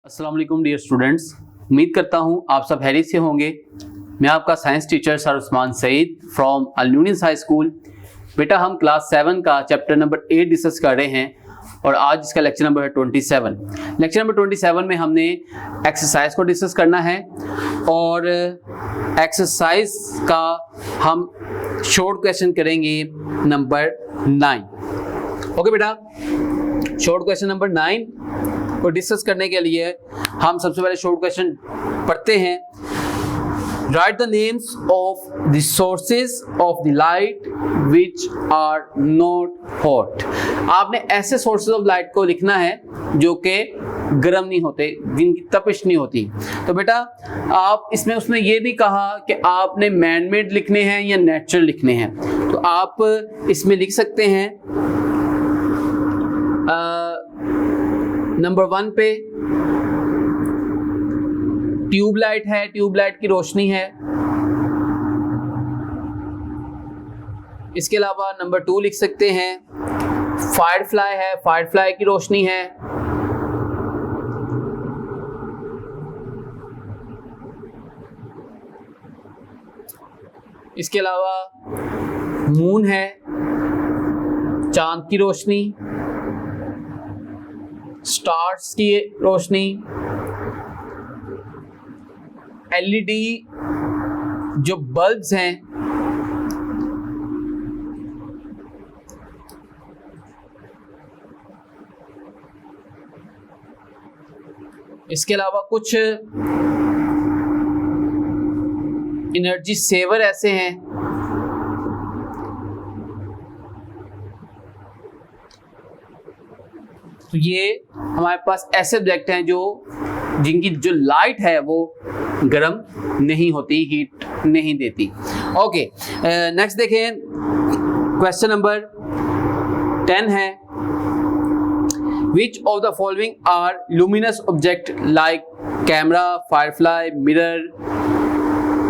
अस्सलाम वालेकुम dear students, उम्मीद करता हूँ आप सब खैरियत से होंगे। मैं आपका science teacher sir Usman Saeed from अल-न्यूनिस हाई स्कूल। बेटा हम क्लास 7 का चैप्टर नंबर 8 डिस्कस कर रहे हैं और आज इसका लेक्चर नंबर है 27। लेक्चर नंबर 27 में हमने एक्सरसाइज को डिस्कस करना है और एक्सरसाइज का हम शॉर्ट क्वेश्चन करेंगे नंबर 9। ओके बेटा, शॉर्ट क्वेश्चन नंबर 9 को डिस्कस करने के लिए हम सबसे पहले शॉर्ट क्वेश्चन पढ़ते हैं। Write the names of the sources of the light which are not hot. आपने ऐसे सोर्सेज ऑफ लाइट को लिखना है जो कि गर्म नहीं होते, जिनकी तपिश नहीं होती। तो बेटा आप इसमें उसने ये भी कहा कि आपने मैन मेड लिखने हैं या नेचुरल लिखने हैं, तो आप इसमें लिख सकते हैं नंबर 1 पे ट्यूबलाइट है, ट्यूबलाइट की रोशनी है। इसके अलावा नंबर 2 लिख सकते हैं फायरफ्लाई है, फायरफ्लाई की रोशनी है। इसके अलावा मून है, चांद की रोशनी, स्टार्स की रोशनी, एलईडी जो बल्ब्स हैं, इसके अलावा कुछ एनर्जी सेवर ऐसे हैं, तो ये हमारे पास ऐसे ऑब्जेक्ट हैं जिनकी जो लाइट है वो गर्म नहीं होती, हीट नहीं देती। ओके, नेक्स्ट देखें, क्वेश्चन नंबर 10 है which of the following are luminous object like camera, firefly, mirror,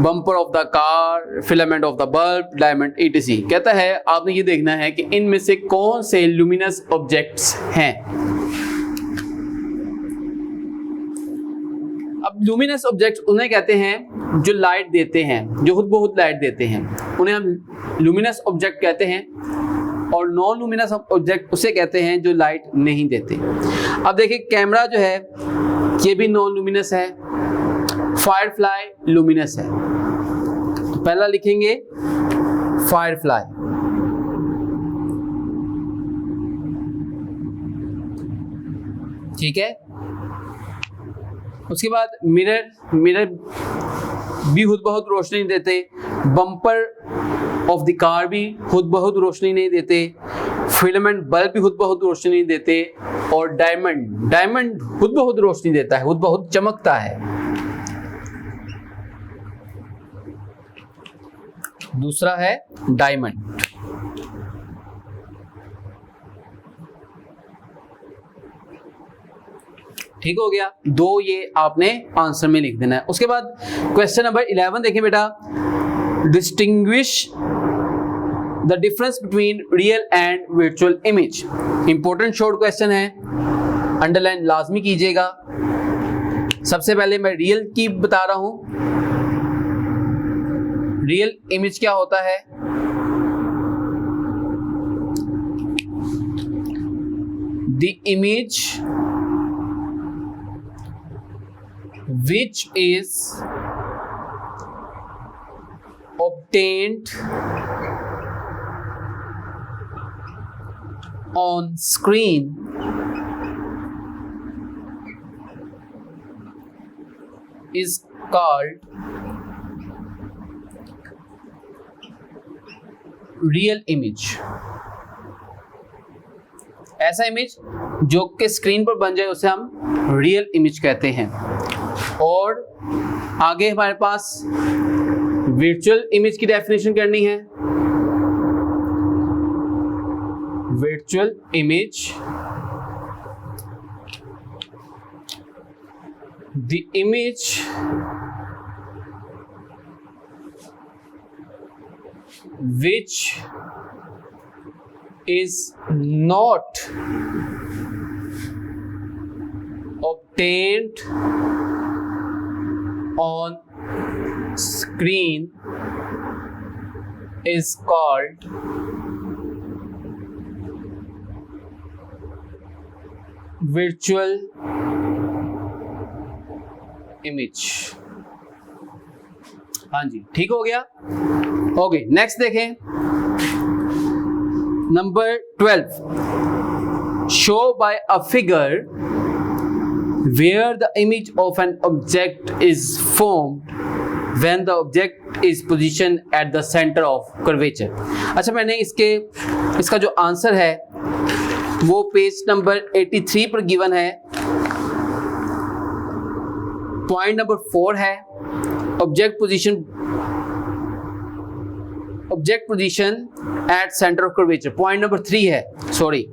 bumper of the car, filament of the bulb, diamond etc। कहता है आपने ये देखना है कि इनमें से कौन से लुमिनस ऑब्जेक्ट्स हैं। अब लुमिनस ऑब्जेक्ट्स उन्हें कहते हैं जो लाइट देते हैं, जो खुद बहुत लाइट देते हैं, उन्हें हम लुमिनस ऑब्जेक्ट कहते हैं। और नॉन लुमिनस ऑब्जेक्ट उसे कहते हैं जो लाइट नहीं देते। अब देखिए कैमरा जो है ये भी नॉन लुमिनस है, फायरफ्लाई लुमिनस है। तो पहला लिखेंगे फायरफ्लाई, ठीक है। उसके बाद मिरर, मिरर भी खुद बहुत रोशनी नहीं देते। बम्पर ऑफ द कार भी खुद बहुत रोशनी नहीं देते। फिलामेंट बल्ब भी खुद बहुत रोशनी नहीं देते। और डायमंड, डायमंड खुद बहुत रोशनी देता है, खुद बहुत चमकता है। दूसरा है डायमंड। ठीक हो गया, 2 ये आपने आंसर में लिख देना है। उसके बाद क्वेश्चन नंबर 11 देखें बेटा, distinguish the difference between real and virtual image. Important short question है, अंडरलाइन लाजमी कीजिएगा। सबसे पहले मैं रियल की बता रहा हूं। रियल इमेज क्या होता है? The image which is obtained on screen is called real image। ऐसा इमेज जो कि स्क्रीन पर बन जाए उसे हम रियल इमेज कहते हैं। और आगे हमारे पास वर्चुअल इमेज की डेफिनेशन करनी है। Virtual image, the image which is not obtained obtained on screen is called virtual image। हाँ जी, ठीक हो गया। ओके, नेक्स्ट देखें, number 12, show by a figure where the image of an object is formed when the object is positioned at the center of curvature। अच्छा, मैंने इसका जो answer है वो पेज नंबर 83 पर गिवन है। पॉइंट नंबर 4 है object position at centre of curvature. Point number 3 है, सॉरी,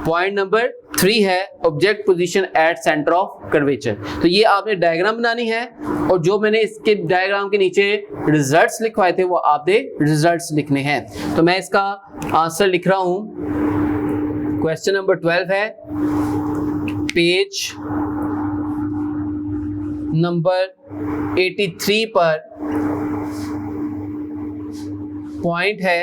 पॉइंट नंबर 3 है object position at centre of curvature. तो ये आपने डायग्राम बनानी है और जो मैंने इसके डायग्राम के नीचे रिजल्ट्स लिखवाए थे वो आपने रिजल्ट्स लिखने हैं। तो मैं इसका आंसर लिख रहा हूं। क्वेश्चन नंबर 12 है, पेज नंबर 83 पर पॉइंट है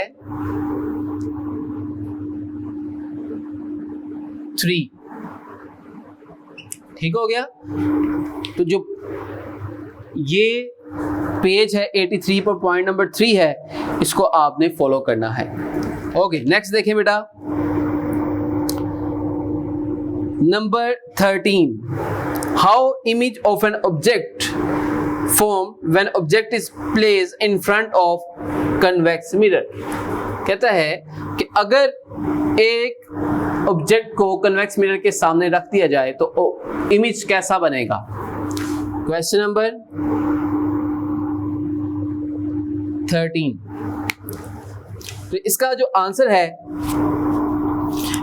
3। ठीक हो गया। तो जो ये पेज है 83 पर पॉइंट नंबर 3 है, इसको आपने फॉलो करना है। ओके, नेक्स्ट देखें बेटा, number 13, how image of an object form when object is placed in front of convex mirror. कहता है कि अगर एक ऑब्जेक्ट को कन्वेक्स मिरर के सामने रख दिया जाए तो इमेज कैसा बनेगा। क्वेश्चन नंबर 13, तो इसका जो आंसर है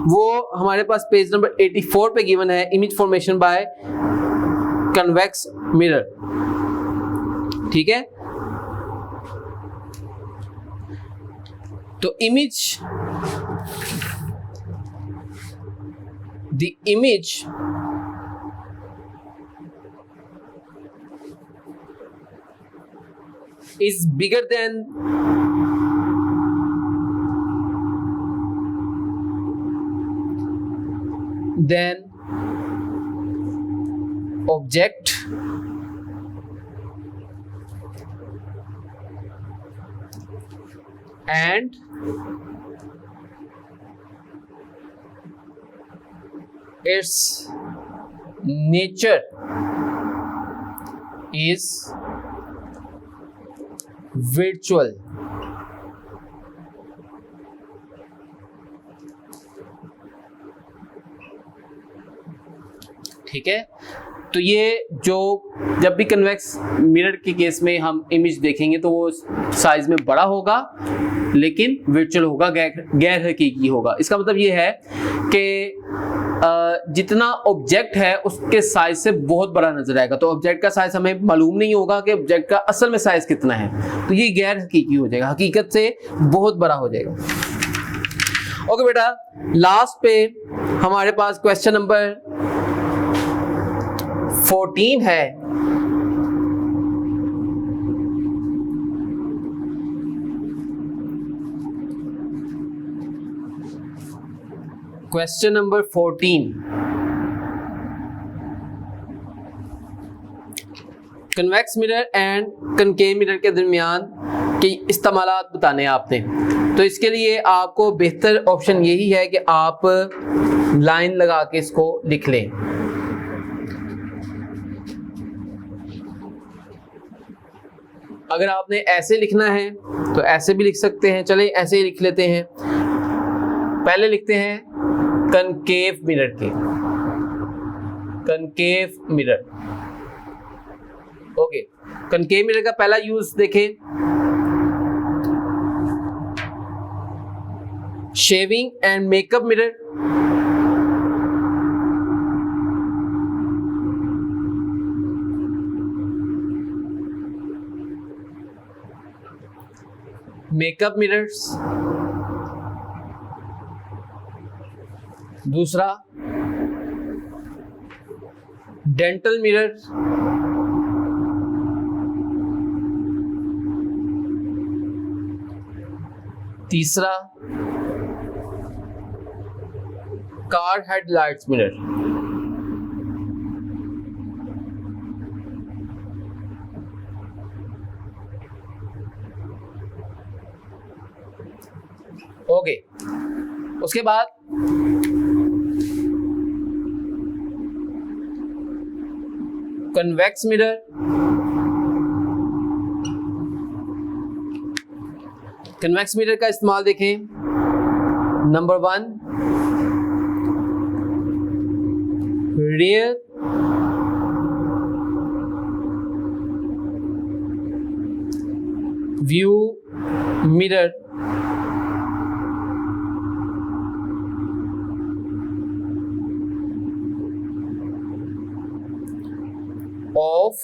वो हमारे पास पेज नंबर 84 पे गिवन है, image formation by convex mirror. ठीक है, तो the image is bigger than object and its nature is virtual। ठीक है, तो ये जो जब भी कन्वेक्स मिरर के केस में हम इमेज देखेंगे तो वो साइज में बड़ा होगा लेकिन वर्चुअल होगा, गैर हकीकी होगा। इसका मतलब ये है कि जितना ऑब्जेक्ट है उसके साइज से बहुत बड़ा नजर आएगा। तो ऑब्जेक्ट का साइज हमें मालूम नहीं होगा कि ऑब्जेक्ट का असल में साइज कितना है, तो ये गैर हकीकी हो जाएगा, हकीकत से बहुत बड़ा हो जाएगा। ओके बेटा, लास्ट पे हमारे पास क्वेश्चन नंबर 14 है। Question number 14, convex mirror and concave mirror के दरमियान के इस्तेमालात बताने हैं आपने। तो इसके लिए आपको बेहतर ऑप्शन यही है कि आप लाइन लगा के इसको लिख लें। अगर आपने ऐसे लिखना है तो ऐसे भी लिख सकते हैं, चले ऐसे ही लिख लेते हैं। पहले लिखते हैं कनकेव मिरर के, concave mirror. Okay, concave mirror का पहला यूज देखें, shaving and makeup mirror. Makeup mirrors. दूसरा डेंटल मिरर, तीसरा कार हेडलाइट्स मिरर, ओके। उसके बाद कन्वेक्स मिरर, कन्वेक्स मिरर का इस्तेमाल देखें। Number 1 rear view mirror, of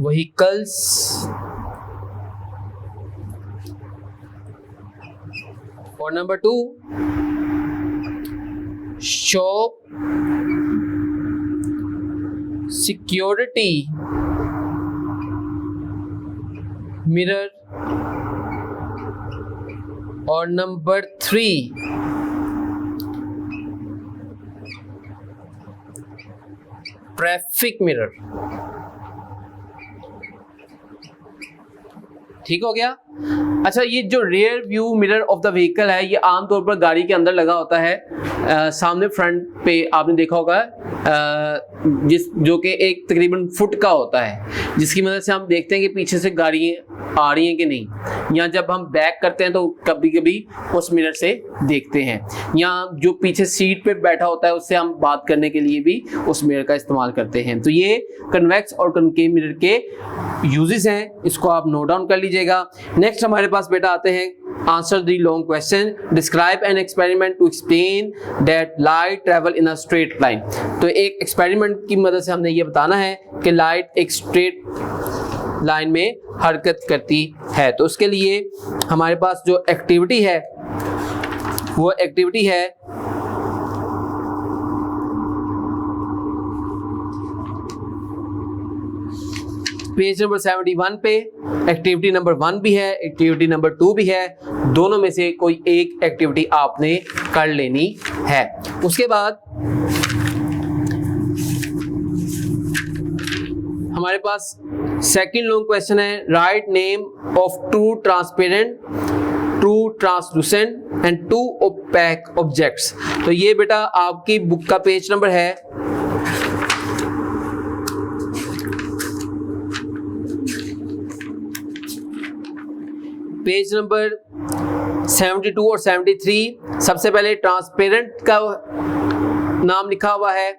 vehicles और नंबर 2 show security mirror और नंबर 3 ट्रैफिक मिरर। ठीक हो गया। अच्छा, ये जो rear view mirror of the vehicle है, ये आमतौर पर गाड़ी के अंदर लगा होता है। सामने फ्रंट पे आपने देखा होगा, जो कि एक तकरीबन फुट का होता है, जिसकी मदद से हम देखते हैं कि पीछे से गाड़ियाँ आ रही हैं कि नहीं। या जब हम बैक करते हैं तो कभी कभी उस मिरर से देखते हैं। या जो पीछे सीट पे बैठा होता है उससे हम बात करने के लिए भी उस मिरर का इस्तेमाल करते हैं। तो ये कन्वेक्स और कनकेव मिरर के यूजेस हैं, इसको आप नोट डाउन कर लीजिएगा। नेक्स्ट हमारे पास बेटा आते हैं answer the long question. Describe an experiment to explain that light travel in a straight line. तो एक एक्सपेरिमेंट की मदद से हमने ये बताना है कि लाइट एक स्ट्रेट लाइन में हरकत करती है। तो उसके लिए हमारे पास जो एक्टिविटी है वो एक्टिविटी है पेज नंबर 71 पे। एक्टिविटी नंबर 1 भी है, एक्टिविटी नंबर 2 भी है। दोनों में से कोई एक एक्टिविटी आपने कर लेनी है। उसके बाद हमारे पास सेकंड लॉन्ग क्वेश्चन है, write name of two transparent, two translucent and two opaque objects. तो ये बेटा आपकी बुक का पेज नंबर है पेज नंबर 72 और 73। सबसे पहले ट्रांसपेरेंट का नाम लिखा हुआ है,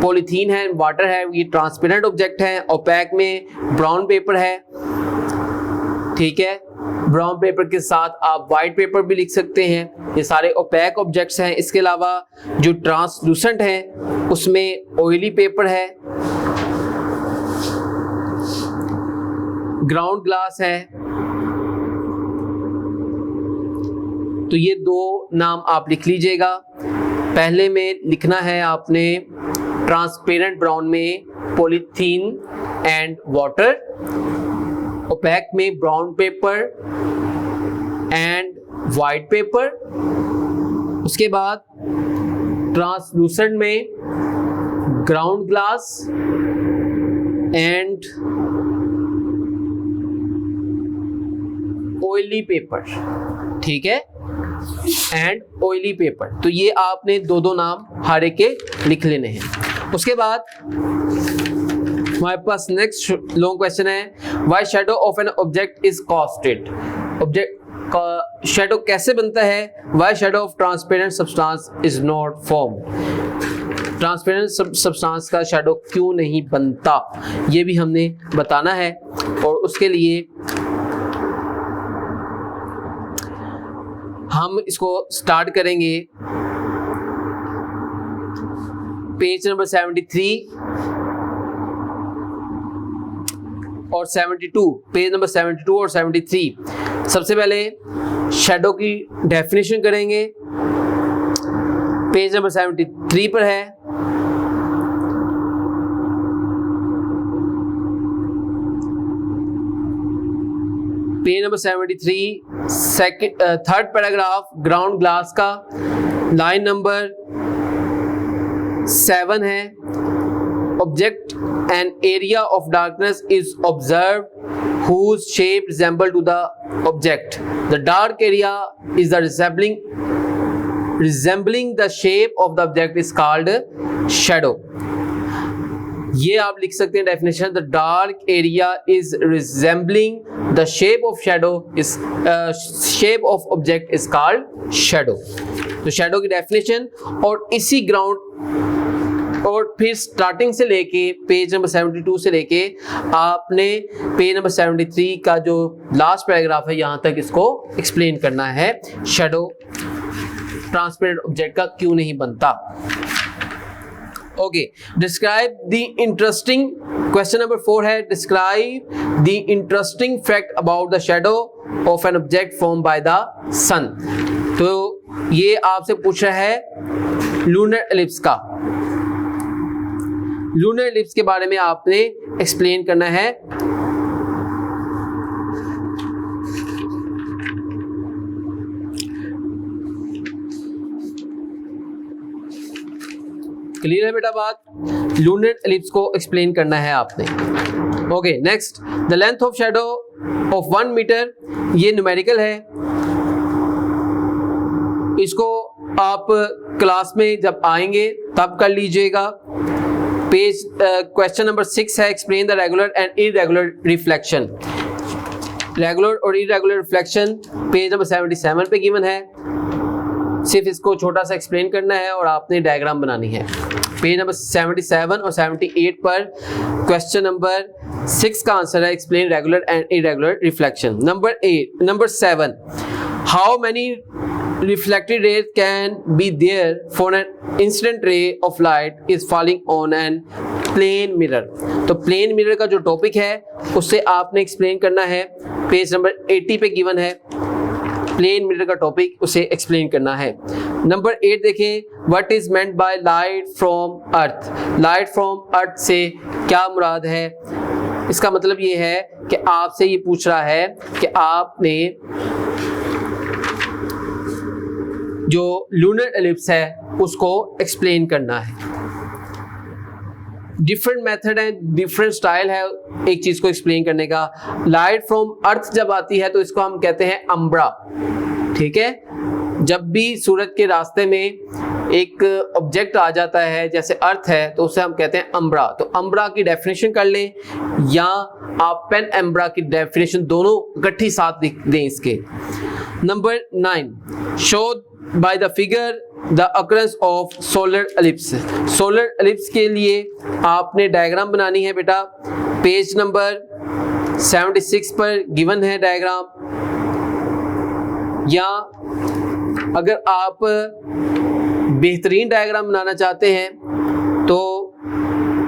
पॉलीथीन है, वाटर है, ये ट्रांसपेरेंट ऑब्जेक्ट है। ओपैक में ब्राउन पेपर है, ठीक है। ब्राउन पेपर के साथ आप वाइट पेपर भी लिख सकते हैं। ये सारे ओपैक ऑब्जेक्ट्स हैं। इसके अलावा जो ट्रांसलूसेंट है उसमें ऑयली पेपर है, ग्राउंड ग्लास है। तो ये दो नाम आप लिख लीजिएगा। पहले में लिखना है आपने ट्रांसपेरेंट ब्राउन में पॉलीथीन एंड वाटर, ओपैक में brown paper and white paper. उसके बाद ट्रांसलूसेंट में ground glass and oily paper, ठीक है, एंड ऑयली पेपर। तो ये आपने दो नाम हर एक के लिख लेने हैं। उसके बाद हमारे पास नेक्स्ट लॉन्ग क्वेश्चन है, why shadow of an object is casted. Object का शैडो कैसे बनता है? Why shadow of transparent substance is not form. Transparent substance का शैडो क्यों नहीं बनता, ये भी हमने बताना है। और उसके लिए हम इसको स्टार्ट करेंगे पेज नंबर 73 और 72, पेज नंबर 72 और 73। सबसे पहले शैडो की डेफिनेशन करेंगे, पेज नंबर 73 पर है। Page number 73 third paragraph ground glass का लाइन नंबर 7 है। Object an area of darkness is observed whose shape resemble to the object. The dark area is the resembling the shape of the object is called shadow. ये आप लिख सकते हैं definition, the dark area is resembling the shape of shadow is shape of object is called shadow. तो shadow की definition और इसी ground और फिर स्टार्टिंग से लेके पेज नंबर 72 से लेके आपने पेज नंबर 73 का जो लास्ट पैराग्राफ है यहाँ तक इसको एक्सप्लेन करना है, शैडो ट्रांसपेरेंट ऑब्जेक्ट का क्यों नहीं बनता। Okay, describe the interesting, question number 4 है, describe the interesting fact about the shadow of an object form by the sun. तो ये आपसे पूछ रहा है लूनर एलिप्स का, लूनर एलिप्स के बारे में आपने एक्सप्लेन करना है। क्लियर है बेटा बात? लूनर एलिप्स को एक्सप्लेन करना है आपने। Okay, next, the length of shadow of 1 metre, ये न्यूमेरिकल है, इसको आप क्लास में जब आएंगे तब कर लीजिएगा। पेज क्वेश्चन नंबर 6 है, explain the regular and irregular reflection. Regular और इरेगुलर रिफ्लेक्शन पेज नंबर 77 पे गिवन है, सिर्फ इसको छोटा सा एक्सप्लेन करना है और आपने डायग्राम बनानी है। पेज नंबर 77 और 78 पर क्वेश्चन नंबर 6 का आंसर है, explain regular and irregular reflection. Number 7, how many reflected rays can be there for an incident ray of light is falling on an plane mirror। तो plane mirror का जो topic है उससे आपने explain करना है, पेज नंबर 80 पे given है, प्लेन मिरर का टॉपिक उसे एक्सप्लेन करना है। नंबर 8 देखें, what is meant by light from earth. Light from earth से क्या मुराद है? इसका मतलब ये है कि आपसे ये पूछ रहा है कि आपने जो लूनर एलिप्स है उसको एक्सप्लेन करना है। डिफरेंट मेथड है, डिफरेंट स्टाइल है एक चीज को एक्सप्लेन करने का। लाइट फ्रॉम अर्थ जब आती है तो इसको हम कहते हैं अम्ब्रा, ठीक है। जब भी सूरज के रास्ते में एक ऑब्जेक्ट आ जाता है जैसे अर्थ है तो उसे हम कहते हैं अम्ब्रा। तो अम्ब्रा की डेफिनेशन कर लें या आप पेन एम्ब्रा की डेफिनेशन दोनों इकट्ठी साथ दें इसके। Number 9, show by the figure the occurrence of solar ellipse. Solar ellipse के लिए आपने डायग्राम बनानी है बेटा, पेज नंबर 76 पर गिवन है डायग्राम। या अगर आप बेहतरीन डायग्राम बनाना चाहते हैं तो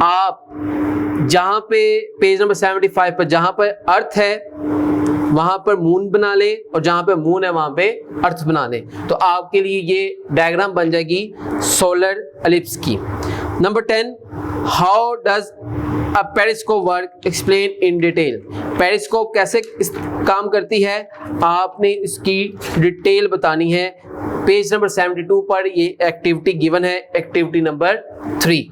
आप जहां पे पेज नंबर 75 पर जहां पर अर्थ है वहां पर मून बना ले और जहां पे मून है वहां पे अर्थ बना ले, तो आपके लिए ये डायग्राम बन जाएगी सोलर एलिप्स की। Number 10, how does a periscope work, explain in detail. Periscope कैसे काम करती है आपने इसकी डिटेल बतानी है। पेज नंबर 72 पर ये एक्टिविटी गिवन है, एक्टिविटी नंबर 3।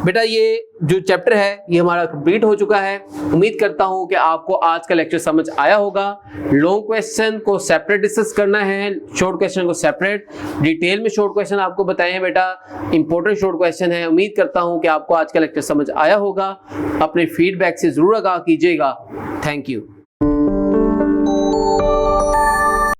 बेटा ये जो चैप्टर है ये हमारा कंप्लीट हो चुका है। उम्मीद करता हूँ कि आपको आज का लेक्चर समझ आया होगा। लॉन्ग क्वेश्चन को सेपरेट डिस्कस करना है, शॉर्ट क्वेश्चन को सेपरेट। डिटेल में शॉर्ट क्वेश्चन आपको बताए हैं बेटा, इंपॉर्टेंट शॉर्ट क्वेश्चन है। उम्मीद करता हूँ कि आपको आज का लेक्चर समझ आया होगा। अपने फीडबैक से जरूर आगाह कीजिएगा। Thank you.